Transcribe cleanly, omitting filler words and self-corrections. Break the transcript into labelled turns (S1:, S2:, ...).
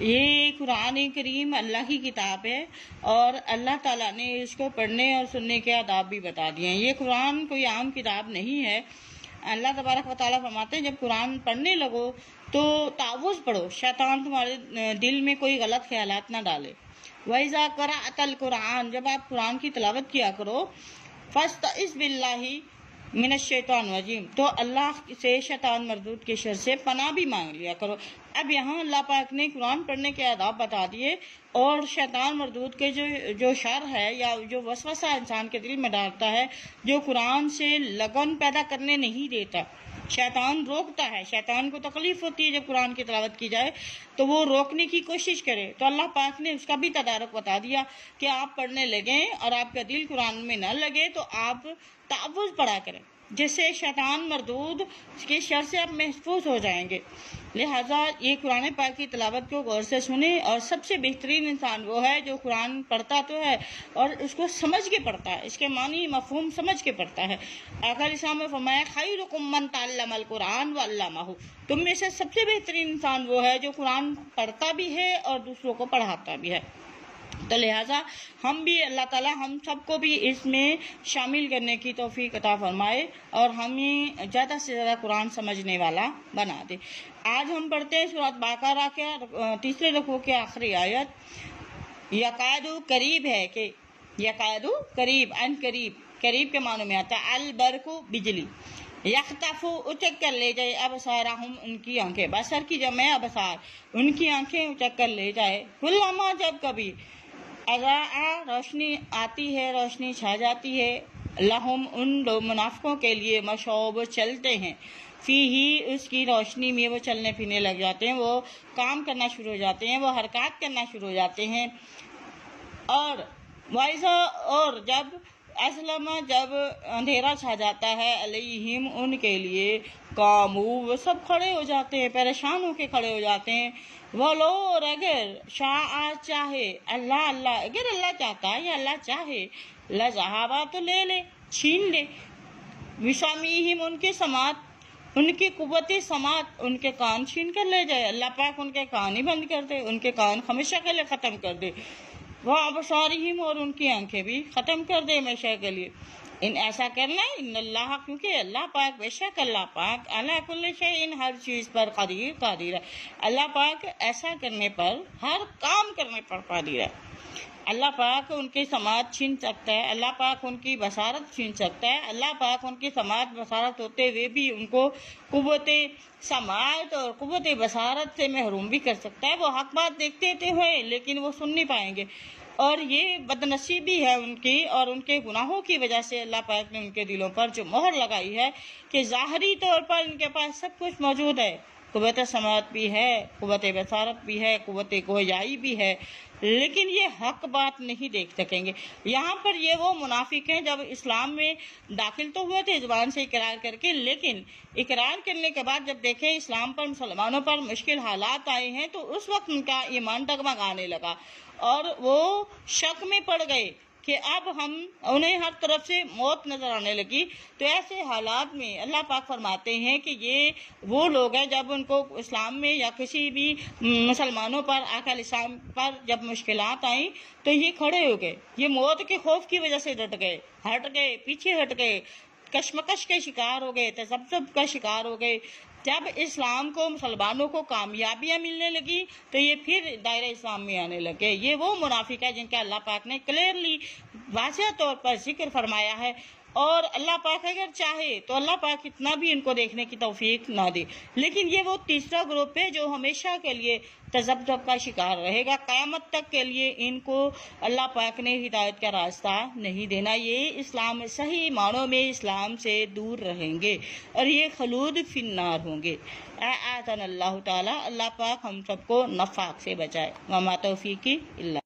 S1: یہ قرآن کریم اللہ کی کتاب ہے اور اللہ تعالیٰ نے اس کو پڑھنے اور سننے کے آداب بھی بتا دیے ہیں۔ یہ قرآن کوئی عام کتاب نہیں ہے۔ اللہ تبارک و تعالیٰ فرماتے ہیں جب قرآن پڑھنے لگو تو تعوذ پڑھو، شیطان تمہارے دل میں کوئی غلط خیالات نہ ڈالے۔ وَإِذَا قَرَأْتَ الْقُرْآنَ، جب آپ قرآن کی تلاوت کیا کرو، فَاسْتَعِذْ بِاللَّهِ من الشیطان الرجیم، تو اللہ سے شیطان مردود کے شر سے پناہ بھی مانگ لیا کرو۔ اب یہاں اللہ پاک نے قرآن پڑھنے کے آداب بتا دیے اور شیطان مردود کے جو شر ہے یا جو وسوسہ انسان کے دل میں ڈالتا ہے، جو قرآن سے لگن پیدا کرنے نہیں دیتا، شیطان روکتا ہے، شیطان کو تکلیف ہوتی ہے جب قرآن کی تلاوت کی جائے تو وہ روکنے کی کوشش کرے، تو اللہ پاک نے اس کا بھی تدارک بتا دیا کہ آپ پڑھنے لگیں اور آپ کا دل قرآن میں نہ لگے تو آپ تعوذ پڑھا کریں، جس سے شیطان مردود کے شر سے آپ محفوظ ہو جائیں گے۔ لہٰذا یہ قرآن پاک کی تلاوت کو غور سے سنیں، اور سب سے بہترین انسان وہ ہے جو قرآن پڑھتا تو ہے اور اس کو سمجھ کے پڑھتا ہے، اس کے معنی مفہوم سمجھ کے پڑھتا ہے۔ آقا علیہ السلام نے فرمایا خیرکم من تعلم القرآن وعلمہ، تم میں سے سب سے بہترین انسان وہ ہے جو قرآن پڑھتا بھی ہے اور دوسروں کو پڑھاتا بھی ہے۔ تو لہٰذا ہم بھی اللہ تعالیٰ ہم سب کو بھی اس میں شامل کرنے کی توفیق عطا فرمائے اور ہمیں زیادہ سے زیادہ قرآن سمجھنے والا بنا دے۔ آج ہم پڑھتے ہیں سورۃ بقرہ کے تیسرے رکوع کی آخری آیت، یکاد قریب ہے کہ یکاد قریب، ان قریب، قریب کے معنوں میں آتا ہے البرق بجلی، یخطف اچک کر لے جائے ابصارہم ان کی آنکھیں، بصر کی جمع ابصار، ان کی آنکھیں اچک کر لے جائے، کلما جب کبھی اضاء روشنی آتی ہے، روشنی چھا جاتی ہے، لہم ان لوگ منافقوں کے لیے مشوب چلتے ہیں، فیہ اس کی روشنی میں وہ چلنے پھرنے لگ جاتے ہیں، وہ کام کرنا شروع ہو جاتے ہیں، وہ حرکات کرنا شروع ہو جاتے ہیں۔ اور وائزا، اور جب اسلم، جب اندھیرا چھا جاتا ہے، علیہم ان کے لیے، قامو وہ سب کھڑے ہو جاتے ہیں، پریشان ہو کے کھڑے ہو جاتے ہیں، وہ لو، اور اگر شاء چاہے اللہ، اللہ اگر اللہ چاہتا ہے یا اللہ چاہے، لذہابا تو لے لے، چھین لے، بسمعہم ان کے سماعت، ان کی قوت سماعت، ان کے کان چھین کر لے جائے، اللہ پاک ان کے کان ہی بند کر دے، ان کے کان ہمیشہ کے لیے ختم کر دے، وہ ابصارہم اور ان کی آنکھیں بھی ختم کر دے ہمیشہ کے لیے۔ ان ایسا کرنا ہے، ان اللہ، کیونکہ اللہ پاک، بے شک اللہ پاک، علی کل شیء ہر چیز پر قادر ہے، اللہ پاک ایسا کرنے پر، ہر کام کرنے پر قادر ہے۔ اللہ پاک ان کی سماعت چھین سکتا ہے، اللہ پاک ان کی بصارت چھین سکتا ہے، اللہ پاک ان کی سماعت بصارت ہوتے ہوئے بھی ان کو قوت سماعت اور قوت بصارت سے محروم بھی کر سکتا ہے۔ وہ حق بات دیکھتے ہوئے لیکن وہ سن نہیں پائیں گے، اور یہ بدنصیبی ہے ان کی، اور ان کے گناہوں کی وجہ سے اللہ پاک نے ان کے دلوں پر جو مہر لگائی ہے کہ ظاہری طور پر ان کے پاس سب کچھ موجود ہے، قوت سماعت بھی ہے، قوت بصارت بھی ہے، قوت گویائی بھی ہے، لیکن یہ حق بات نہیں دیکھ سکیں گے۔ یہاں پر یہ وہ منافق ہیں جب اسلام میں داخل تو ہوئے تھے زبان سے اقرار کر کے، لیکن اقرار کرنے کے بعد جب دیکھیں اسلام پر، مسلمانوں پر مشکل حالات آئے ہیں تو اس وقت ان کا ایمان ڈگمگانے لگا اور وہ شک میں پڑ گئے کہ اب انہیں ہر طرف سے موت نظر آنے لگی۔ تو ایسے حالات میں اللہ پاک فرماتے ہیں کہ یہ وہ لوگ ہیں جب ان کو اسلام میں یا کسی بھی مسلمانوں پر، آقا علیہ السلام پر جب مشکلات آئیں تو یہ کھڑے ہو گئے، یہ موت کے خوف کی وجہ سے ڈٹ گئے، ہٹ گئے، پیچھے ہٹ گئے، کشمکش کے شکار ہو گئے، تذبذب کا شکار ہو گئے۔ جب اسلام کو، مسلمانوں کو کامیابیاں ملنے لگی تو یہ پھر دائرہ اسلام میں آنے لگے۔ یہ وہ منافق ہے جن کا اللہ پاک نے کلیئرلی واضح طور پر ذکر فرمایا ہے، اور اللہ پاک اگر چاہے تو اللہ پاک اتنا بھی ان کو دیکھنے کی توفیق نہ دے، لیکن یہ وہ تیسرا گروپ ہے جو ہمیشہ کے لیے تذبذب کا شکار رہے گا، قیامت تک کے لیے ان کو اللہ پاک نے ہدایت کا راستہ نہیں دینا، یہ اسلام صحیح معنوں میں اسلام سے دور رہیں گے اور یہ خلود فی النار ہوں گے۔ اعاذنا اللہ تعالی، اللہ پاک ہم سب کو نفاق سے بچائے۔ وما توفیقی الا